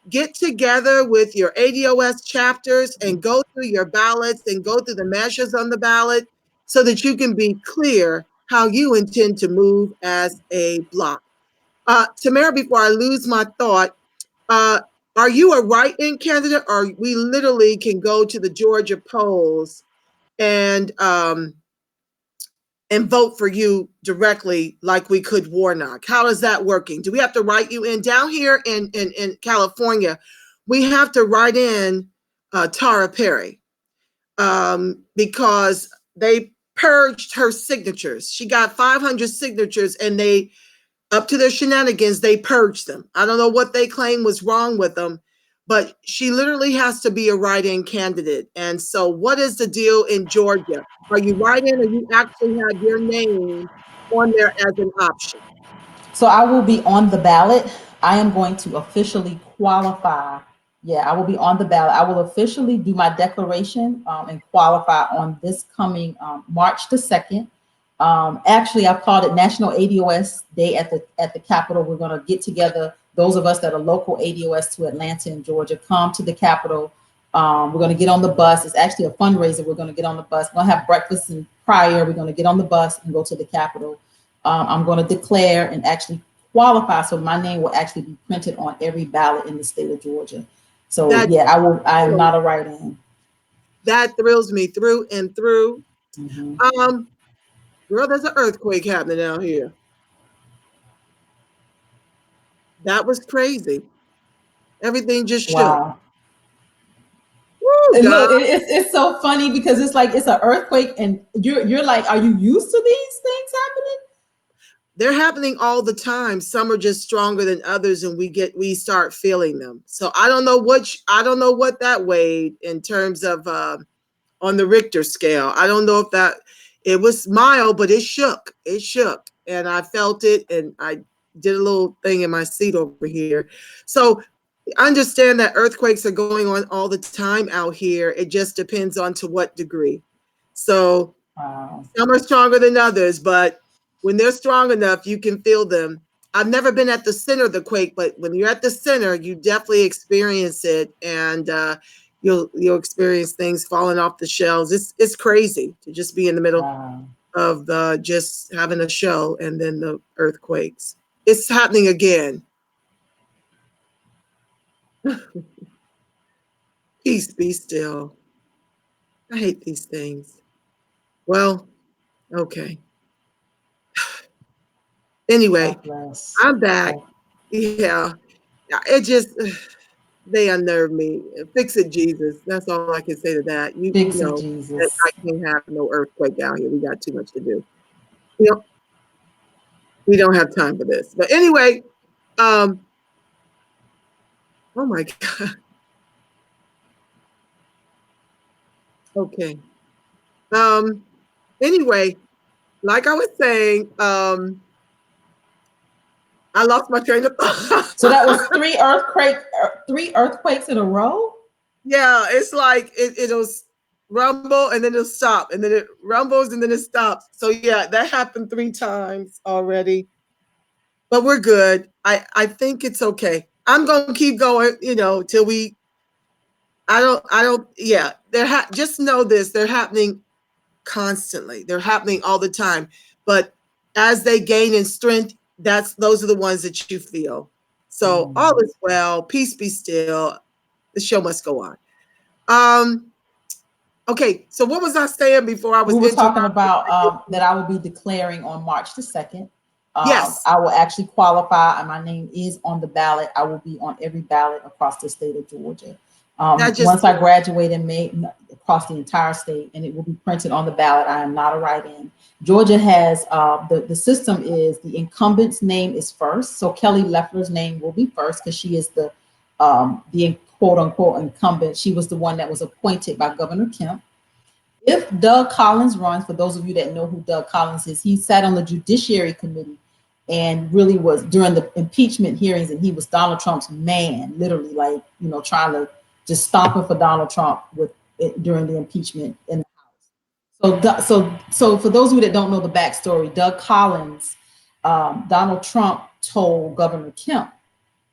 Get together with your ADOS chapters and go through your ballots and go through the measures on the ballot so that you can be clear how you intend to move as a block. Tamara, before I lose my thought, are you a write-in candidate, or we literally can go to the Georgia polls and vote for you directly like we could Warnock? How is that working? Do we have to write you in? Down here in California, we have to write in Tara Perry because they purged her signatures. She got 500 signatures, and they, up to their shenanigans, they purged them. I don't know what they claim was wrong with them, but she literally has to be a write-in candidate. And so what is the deal in Georgia? Are you write-in, or you actually have your name on there as an option?
So I will be on the ballot. I am going to officially qualify. Yeah, I will be on the ballot. I will officially do my declaration and qualify on this coming March the 2nd. Actually, I've called it National ADOS Day at the Capitol. We're going to get together, those of us that are local ADOS to Atlanta and Georgia, come to the Capitol. We're going to get on the bus. It's actually a fundraiser. We're going to get on the bus. We're going to have breakfast and prior. We're going to get on the bus and go to the Capitol. I'm going to declare and actually qualify, so my name will actually be printed on every ballot in the state of Georgia. So yeah, I am not a write-in.
That thrills me through and through.
Mm-hmm.
Girl, there's an earthquake happening out here. That was crazy. Everything just shook.
Wow.
Woo,
And
God.
look, it's so funny because it's like it's an earthquake, and you're like, are you used to these things happening?
They're happening all the time. Some are just stronger than others, and we start feeling them. So I don't know what that weighed in terms of on the Richter scale. I don't know if that it was mild, but it shook. It shook, and I felt it, and I did a little thing in my seat over here. So understand that earthquakes are going on all the time out here. It just depends on to what degree. So some are stronger than others, but when they're strong enough, you can feel them. I've never been at the center of the quake, but when you're at the center, you definitely experience it, and you'll experience things falling off the shelves. It's crazy to just be in the middle of the just having a show and then the earthquakes. It's happening again. Peace be still. I hate these things. Well, okay. Anyway, I'm back. Yeah. It just they unnerve me. Fix it, Jesus. That's all I can say to that. You know that I can't have no earthquake out here. We got too much to do. You know, we don't have time for this. But anyway, oh my God. Okay. Anyway, like I was saying, I lost my train of thought.
So that was three earthquakes in a row?
Yeah, it's like it'll rumble and then it'll stop, and then it rumbles and then it stops. So yeah, that happened 3 times already. But we're good. I think it's okay. I'm gonna keep going, till we. I don't. Yeah, just know this. They're happening constantly. They're happening all the time. But as they gain in strength, those are the ones that you feel. So all is well. Peace be still. The show must go on. Okay, so what was I saying before I was?
We were talking about that I will be declaring on March the 2nd.
Yes,
I will actually qualify, and my name is on the ballot. I will be on every ballot across the state of Georgia. Once I graduate in May, across the entire state, and it will be printed on the ballot. I am not a write-in. Georgia has the system is the incumbent's name is first, so Kelly Loeffler's name will be first because she is the quote unquote incumbent. She was the one that was appointed by Governor Kemp. If Doug Collins runs, for those of you that know who Doug Collins is, he sat on the Judiciary Committee and really was during the impeachment hearings, and he was Donald Trump's man, literally, like, trying to just stop him for Donald Trump during the impeachment in the House. So for those of you that don't know the backstory, Doug Collins, Donald Trump told Governor Kemp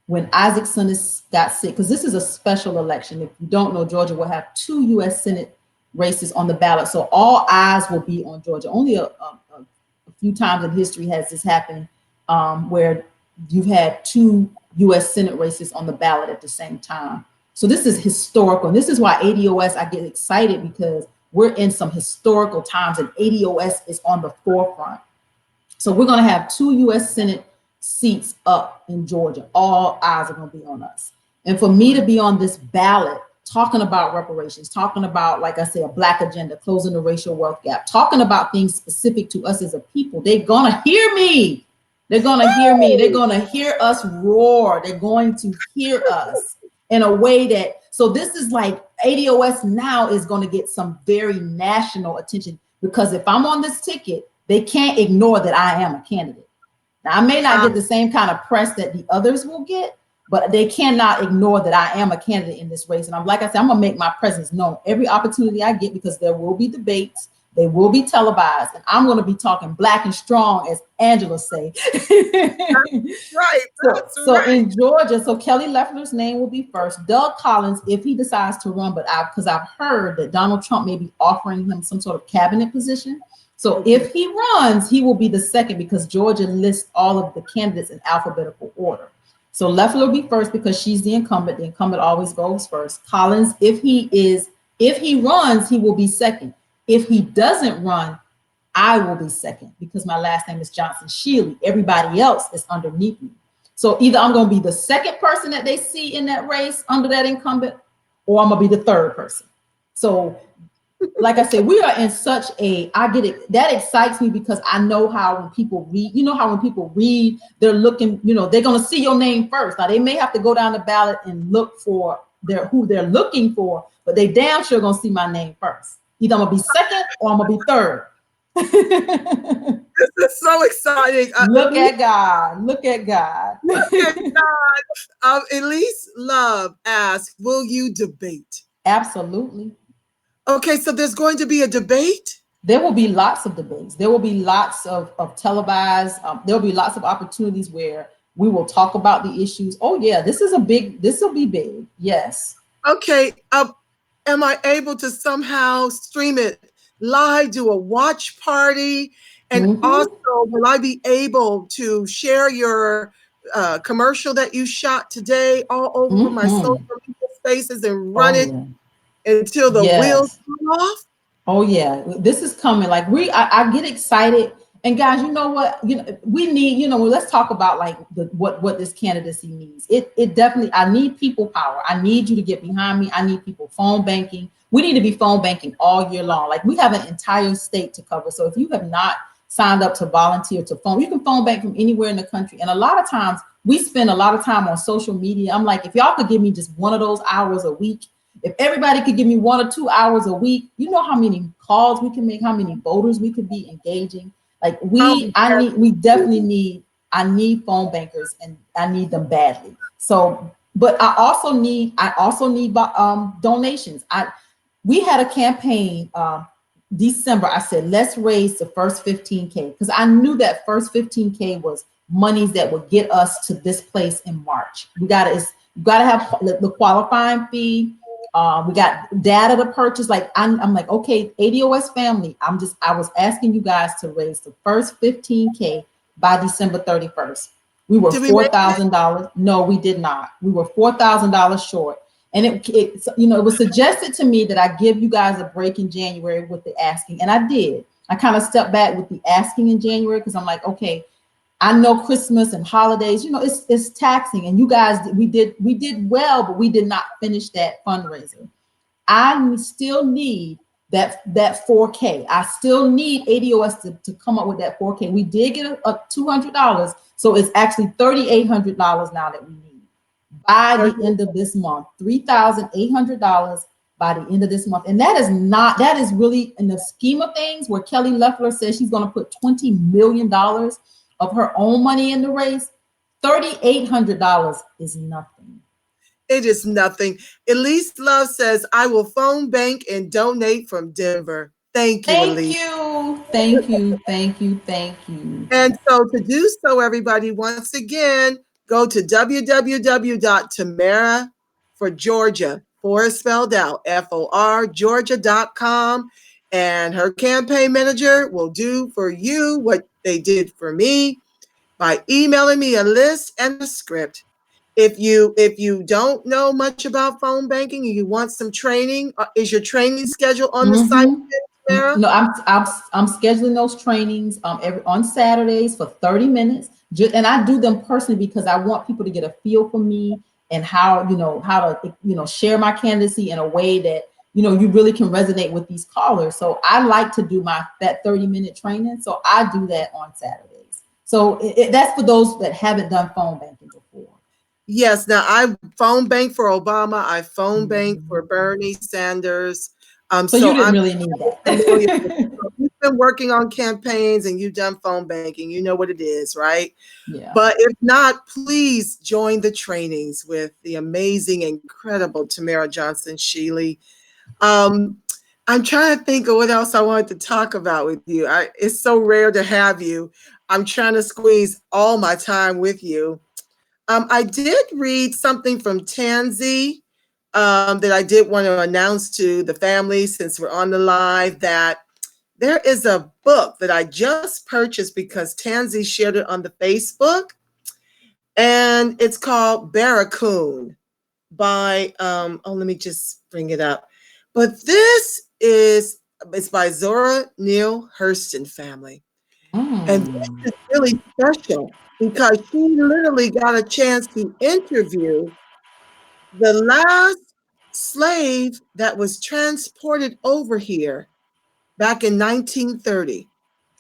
when Isaacson got sick, because this is a special election. If you don't know, Georgia will have 2 U.S. Senate races on the ballot, so all eyes will be on Georgia. Only a few times in history has this happened, where you've had 2 U.S. Senate races on the ballot at the same time. So this is historical, and this is why ADOS, I get excited because we're in some historical times, and ADOS is on the forefront. So we're going to have 2 U.S. Senate seats up in Georgia. All eyes are going to be on us, and for me to be on this ballot, talking about reparations, talking about, like I said, a Black agenda, closing the racial wealth gap, talking about things specific to us as a people. They're going to hear me. They're going to hear me. They're going to hear us roar. They're going to hear us in a way that, so this is like ADOS now is going to get some very national attention, because if I'm on this ticket, they can't ignore that I am a candidate. Now, I may not get the same kind of press that the others will get, but they cannot ignore that I am a candidate in this race. And like I said, I'm gonna make my presence known every opportunity I get, because there will be debates, they will be televised, and I'm gonna be talking Black and strong, as Angela say.
Right.
So in Georgia, so Kelly Loeffler's name will be first. Doug Collins, if he decides to run, because I've heard that Donald Trump may be offering him some sort of cabinet position. So if he runs, he will be the second because Georgia lists all of the candidates in alphabetical order. So Leffler will be first because she's the incumbent. The incumbent always goes first. Collins, if he runs, he will be second. If he doesn't run, I will be second because my last name is Johnson-Shealey. Everybody else is underneath me. So either I'm going to be the second person that they see in that race under that incumbent, or I'm going to be the third person. So like I said, we are in such I get it. That excites me because I know how when people read, how when people read, they're looking, they're going to see your name first. Now they may have to go down the ballot and look for who they're looking for, but they damn sure going to see my name first. Either I'm going to be second or I'm going to be third.
This is so exciting.
Look at God. Look at God.
Look at God. Elise Love asked, will you debate?
Absolutely.
Okay, so there's going to be a debate?
There will be lots of debates. There will be lots of televised. There will be lots of opportunities where we will talk about the issues. Oh yeah, this will be big. Yes.
Okay. Am I able to somehow stream it live, do a watch party? And also, will I be able to share your commercial that you shot today all over my social media spaces and run it until the wheels come off?
Oh yeah, this is coming. Like I get excited. And guys, you know what? We need. Let's talk about like what this candidacy needs. It definitely. I need people power. I need you to get behind me. I need people phone banking. We need to be phone banking all year long. Like we have an entire state to cover. So if you have not signed up to volunteer to phone, you can phone bank from anywhere in the country. And a lot of times we spend a lot of time on social media. I'm like, if y'all could give me just one of those hours a week. If everybody could give me 1 or 2 hours a week, you know how many calls we can make, how many voters we could be engaging. Like I need phone bankers and I need them badly. So, but I also need donations. We had a campaign December. I said, let's raise the first 15K because I knew that first 15K was monies that would get us to this place in March. You gotta have the qualifying fee. We got data to purchase. Like I'm like, okay, ADOS family. I was asking you guys to raise the first 15K by December 31st. We were $4,000. No, we did not. We were $4,000 short. And it was suggested to me that I give you guys a break in January with the asking. And I did. I kind of stepped back with the asking in January because I'm like, okay, I know Christmas and holidays, it's taxing. And you guys, we did well, but we did not finish that fundraiser. I still need that 4K. I still need ADOS to come up with that 4K. We did get a $200. So it's actually $3,800 now that we need by the end of this month, $3,800 by the end of this month. And that is really in the scheme of things where Kelly Loeffler says she's going to put $20 million of her own money in the race. $3,800 is nothing.
It is nothing. Elise Love says, I will phone bank and donate from Denver. Thank you, Elise.
Thank you.
And so to do so, everybody, once again, go to www.Tamara for Georgia, spelled out, FOR, Georgia.com. And her campaign manager will do for you what they did for me by emailing me a list and a script. If you don't know much about phone banking and you want some training, is your training schedule on the site, Tamara?
No, I'm scheduling those trainings on Saturdays for 30 minutes. And I do them personally because I want people to get a feel for me and how to share my candidacy in a way that you really can resonate with these callers. So I like to do that 30-minute training. So I do that on Saturdays. So that's for those that haven't done phone banking before.
Yes. Now I phone bank for Obama. I phone bank for Bernie Sanders.
So you didn't really need that.
You've been working on campaigns and you've done phone banking. You know what it is, right?
Yeah.
But if not, please join the trainings with the amazing, incredible Tamara Johnson-Shealey. I'm trying to think of what else I wanted to talk about with you. It's so rare to have you. I'm trying to squeeze all my time with you. I did read something from Tansy that I did want to announce to the family since we're on the live that There is a book that I just purchased because Tansy shared it on the Facebook, and it's called Barracoon by let me just bring it up. But it's by Zora Neale Hurston family. And this
Mm.
is really special because she literally got a chance to interview the last slave that was transported over here back in 1930.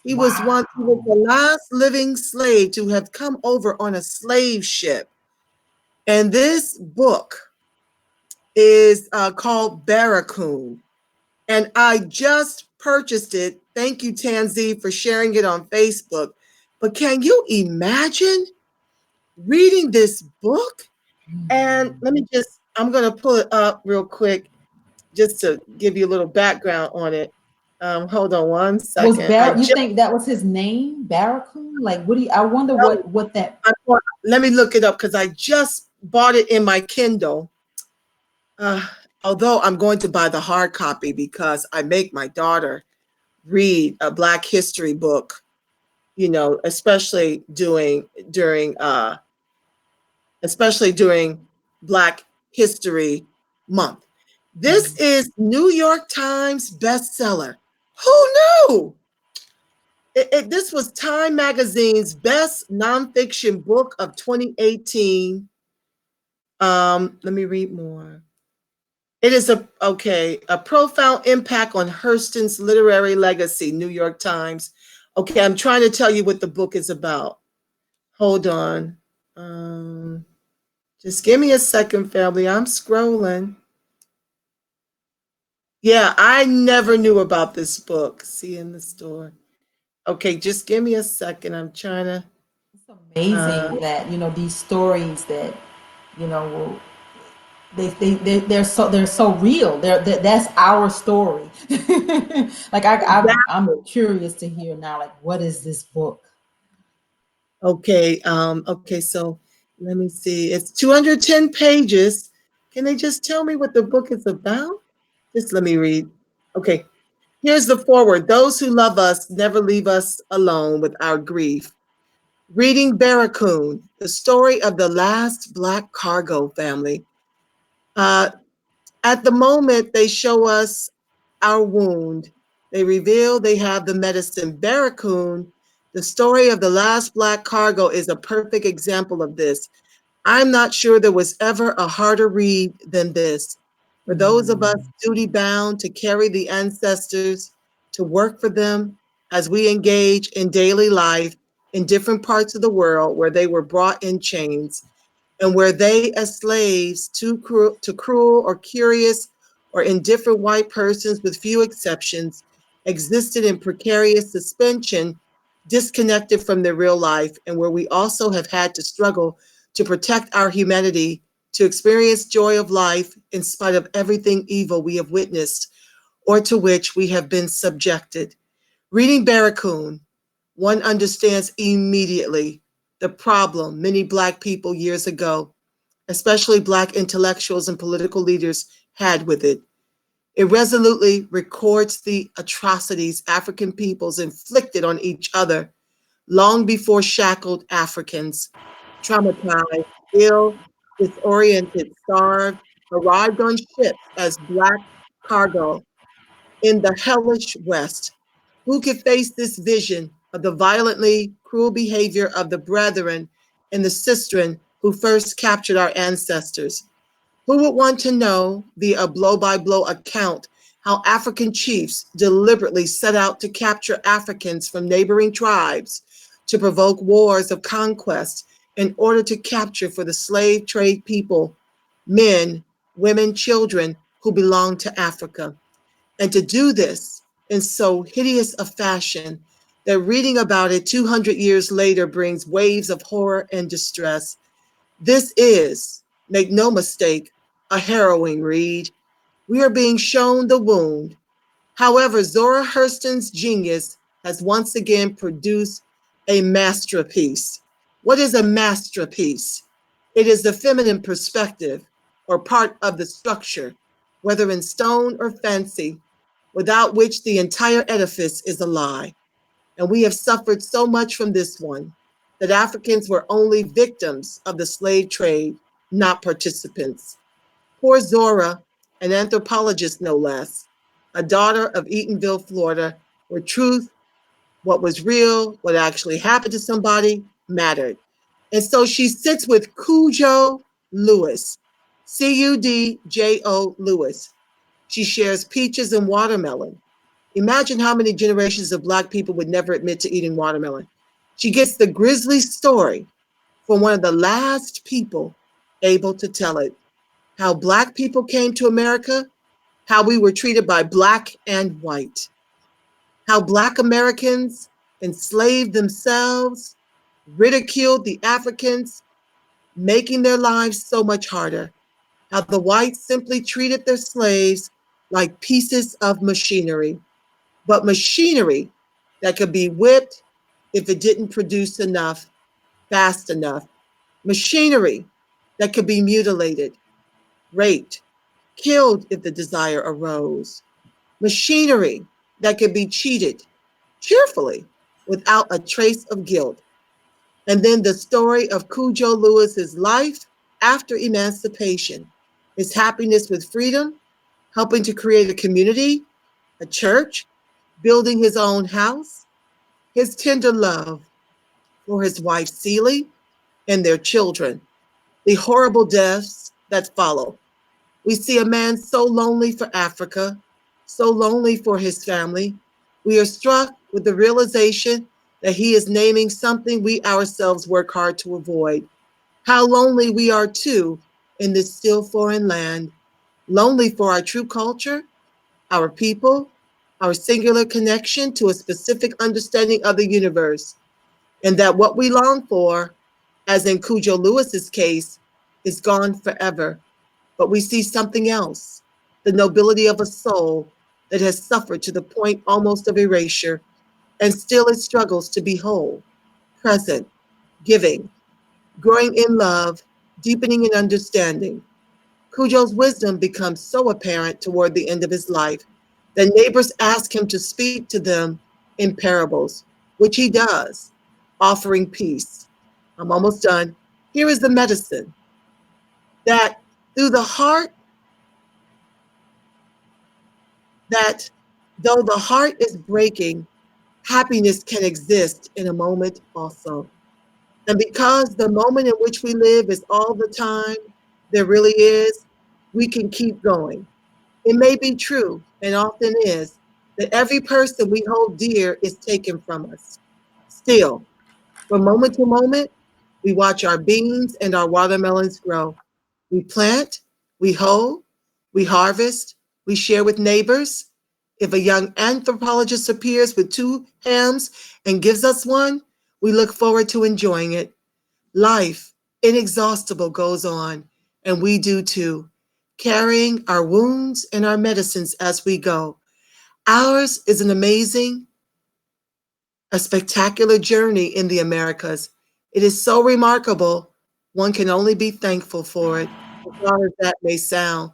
He was
Wow.
the last living slave to have come over on a slave ship. And this book is called Barracoon. And I just purchased it. Thank you, Tanzi, for sharing it on Facebook. But can you imagine reading this book? And I'm going to pull it up real quick just to give you a little background on it. Hold on one
Was
second. I
You
just,
think that was his name, Barracoon? Like, what do you? I wonder what that.
let me look it up because I just bought it in my Kindle. Uh, Although I'm going to buy the hard copy because I make my daughter read a Black history book, especially during Black History Month. This is New York Times bestseller. Who knew? This was Time Magazine's best nonfiction book of 2018. Let me read more. It is a profound impact on Hurston's literary legacy, New York Times. Okay, I'm trying to tell you what the book is about. Hold on. Just give me a second, family. I'm scrolling. Yeah, I never knew about this book. See in the store. Okay, just give me a second. I'm trying to.
It's
Uh,
amazing that these stories that will they're so real. That's our story. Like I'm curious to hear now. Like, what is this book?
okay. Okay. So let me see. It's 210 pages. Can they just tell me what the book is about? Just let me read. Okay. Here's the foreword. Those who love us never leave us alone with our grief. Reading Barracoon, the story of the last Black cargo family. Uh, at the moment, they show us our wound. They reveal they have the medicine. Barracoon, the story of the last Black cargo, is a perfect example of this. I'm not sure there was ever a harder read than this. For those of us
Mm.
duty bound to carry the ancestors, to work for them as we engage in daily life in different parts of the world where they were brought in chains, and where they, as slaves, to cruel or curious or indifferent white persons, with few exceptions, existed in precarious suspension, disconnected from their real life, and where we also have had to struggle to protect our humanity, to experience joy of life in spite of everything evil we have witnessed or to which we have been subjected. Reading Barracoon, one understands immediately the problem many Black people years ago, especially Black intellectuals and political leaders, had with it. It resolutely records the atrocities African peoples inflicted on each other long before shackled Africans, traumatized, ill, disoriented, starved, arrived on ships as Black cargo in the hellish West. Who could face this vision of the violently cruel behavior of the brethren and the sistren who first captured our ancestors? Who would want to know via a blow-by-blow account how African chiefs deliberately set out to capture Africans from neighboring tribes, to provoke wars of conquest in order to capture for the slave trade people men, women, children who belonged to Africa? And to do this in so hideous a fashion that reading about it 200 years later brings waves of horror and distress. This is, make no mistake, a harrowing read. We are being shown the wound. However, Zora Hurston's genius has once again produced a masterpiece. What is a masterpiece? It is the feminine perspective or part of the structure, whether in stone or fancy, without which the entire edifice is a lie. And we have suffered so much from this one that Africans were only victims of the slave trade, not participants. Poor Zora, an anthropologist no less, a daughter of Eatonville, Florida, where truth, what was real, what actually happened to somebody, mattered. And so she sits with Cujo Lewis, Cudjo Lewis. She shares peaches and watermelon. Imagine how many generations of Black people would never admit to eating watermelon. She gets the grisly story from one of the last people able to tell it. How Black people came to America, how we were treated by Black and white, how Black Americans enslaved themselves, ridiculed the Africans, making their lives so much harder, how the whites simply treated their slaves like pieces of machinery, but machinery that could be whipped if it didn't produce enough, fast enough, machinery that could be mutilated, raped, killed if the desire arose, machinery that could be cheated cheerfully without a trace of guilt. And then the story of Cujo Lewis's life after emancipation, his happiness with freedom, helping to create a community, a church, building his own house, his tender love for his wife Celie and their children, the horrible deaths that follow. We see a man so lonely for Africa, so lonely for his family. We are struck with the realization that he is naming something we ourselves work hard to avoid. How lonely we are too in this still foreign land, lonely for our true culture, our people, our singular connection to a specific understanding of the universe, and that what we long for, as in Cujo Lewis's case, is gone forever. But we see something else, the nobility of a soul that has suffered to the point almost of erasure, and still it struggles to be whole, present, giving, growing in love, deepening in understanding. Cujo's wisdom becomes so apparent toward the end of his life that neighbors ask him to speak to them in parables, which he does, offering peace. I'm almost done. Here is the medicine that through the heart, that though the heart is breaking, happiness can exist in a moment also. And because the moment in which we live is all the time there really is, we can keep going. It may be true, and often is, that every person we hold dear is taken from us. Still, from moment to moment, we watch our beans and our watermelons grow. We plant, we hoe, we harvest, we share with neighbors. If a young anthropologist appears with two hams and gives us one, we look forward to enjoying it. Life, inexhaustible, goes on, and we do too, carrying our wounds and our medicines as we go. Ours is an amazing, a spectacular journey in the Americas. It is so remarkable, one can only be thankful for it, as hard as that may sound.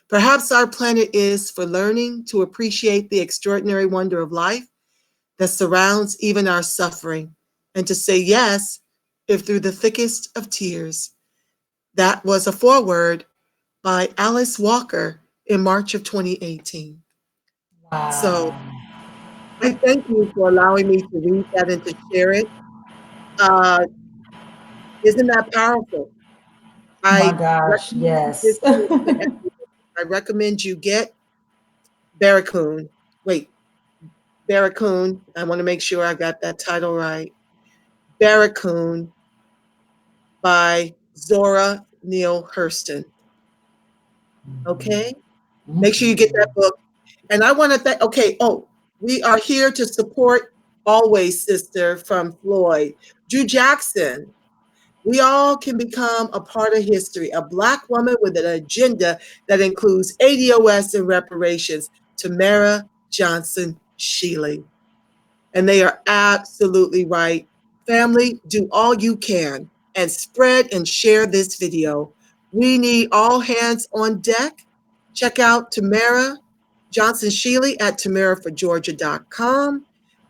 Perhaps our planet is for learning to appreciate the extraordinary wonder of life that surrounds even our suffering, and to say yes, if through the thickest of tears. That was a foreword by Alice Walker in March of 2018. So
Wow.
I thank you for allowing me to read that and to share it. Uh, isn't that powerful?
My
I
gosh,
recommend this
yes.
book to everyone. I recommend you get Barracoon. Wait, Barracoon. I want to make sure I got that title right. Barracoon by Zora Neale Hurston. Okay? Make sure you get that book. And I want to thank, okay, oh, we are here to support always, sister, from Floyd. Drew Jackson, we all can become a part of history, a Black woman with an agenda that includes ADOS and reparations. Tamara Johnson-Shealey. And they are absolutely right. Family, do all you can and spread and share this video. We need all hands on deck. Check out Tamara Johnson-Shealey at tamaraforgeorgia.com.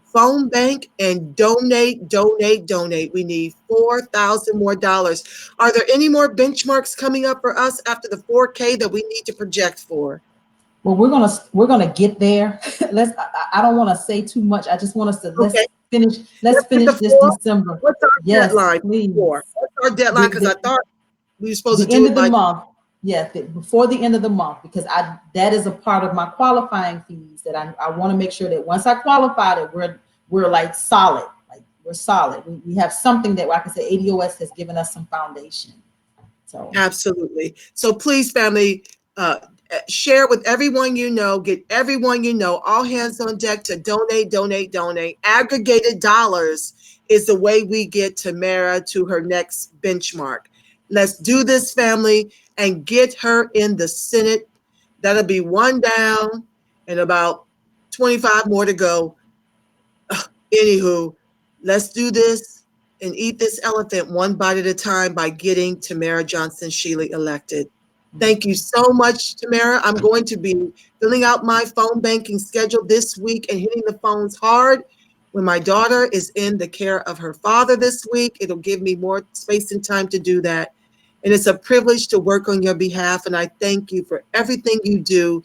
Phone bank and donate, donate, donate. We need $4,000 more dollars. Are there any more benchmarks coming up for us after the 4K that we need to project for?
Well, we're gonna get there. I don't want to say too much. I just want us to let's finish
Let's get
this
the
December.
What's our
Yes,
deadline
please.
for? What's our deadline? Because I thought we were supposed to do
end
it
of the
by
month. Yes, before the end of the month, because that is a part of my qualifying fees that I want to make sure that once I qualify that we're like solid, like we're solid. We have something that, like I said, ADOS has given us some foundation. So
absolutely. So please, family, share with everyone you know, get everyone you know, all hands on deck to donate, donate, donate. Aggregated dollars is the way we get Tamara to her next benchmark. Let's do this, family, and get her in the Senate. That'll be one down and about 25 more to go. Anywho, let's do this and eat this elephant one bite at a time by getting Tamara Johnson-Shealey elected. Thank you so much, Tamara. I'm going to be filling out my phone banking schedule this week and hitting the phones hard. When my daughter is in the care of her father this week, it'll give me more space and time to do that. And it's a privilege to work on your behalf. And I thank you for everything you do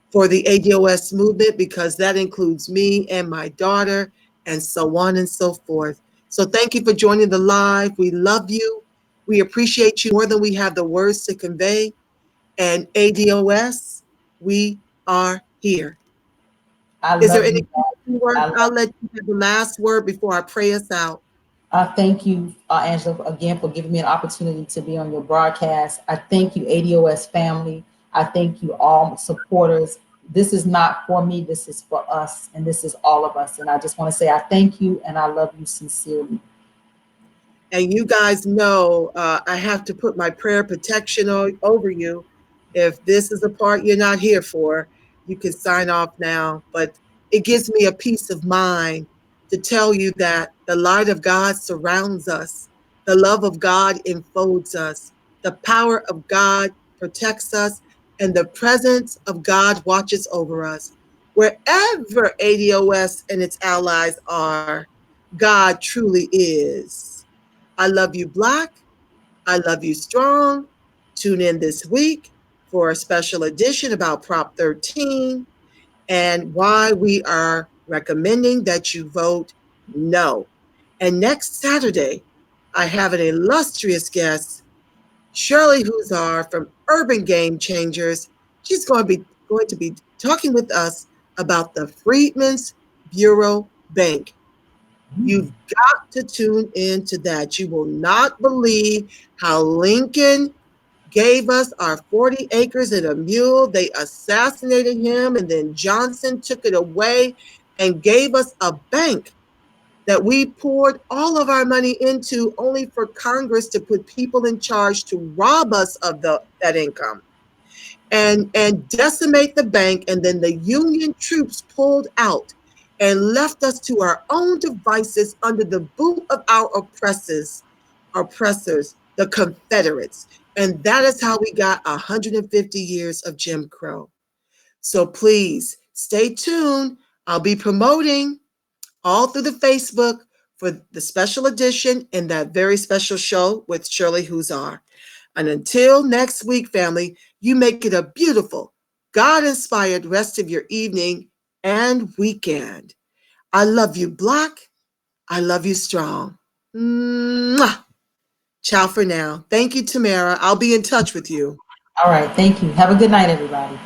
for the ADOS movement, because that includes me and my daughter and so on and so forth. So thank you for joining the live. We love you. We appreciate you more than we have the words to convey. And ADOS, we are here. Is there any word? I'll let you have the last word before I pray us out.
Thank you, Angela, again for giving me an opportunity to be on your broadcast. I thank you, ADOS family. I thank you, all supporters. This is not for me, this is for us, and this is all of us. And I just want to say I thank you and I love you sincerely.
And you guys know I have to put my prayer protection over you. If this is a part you're not here for, you can sign off now. But it gives me a peace of mind to tell you that the light of God surrounds us. The love of God enfolds us. The power of God protects us. And the presence of God watches over us. Wherever ADOS and its allies are, God truly is. I love you, Black. I love you, Strong. Tune in this week for a special edition about Prop 13 and why we are recommending that you vote no. And next Saturday, I have an illustrious guest, Shirley Huzar from Urban Game Changers. She's going to be talking with us about the Freedmen's Bureau Bank. You've got to tune into that. You will not believe how Lincoln gave us our 40 acres and a mule. They assassinated him, and then Johnson took it away and gave us a bank that we poured all of our money into, only for Congress to put people in charge to rob us of that income and decimate the bank. And then the Union troops pulled out and left us to our own devices under the boot of our oppressors, the Confederates. And that is how we got 150 years of Jim Crow. So please stay tuned. I'll be promoting all through the Facebook for the special edition and that very special show with Shirley Huzar. And until next week, family, you make it a beautiful, God-inspired rest of your evening and weekend. I love you, Black. I love you, Strong. Mwah. Ciao for now. Thank you, Tamara. I'll be in touch with you.
All right. Thank you. Have a good night, everybody.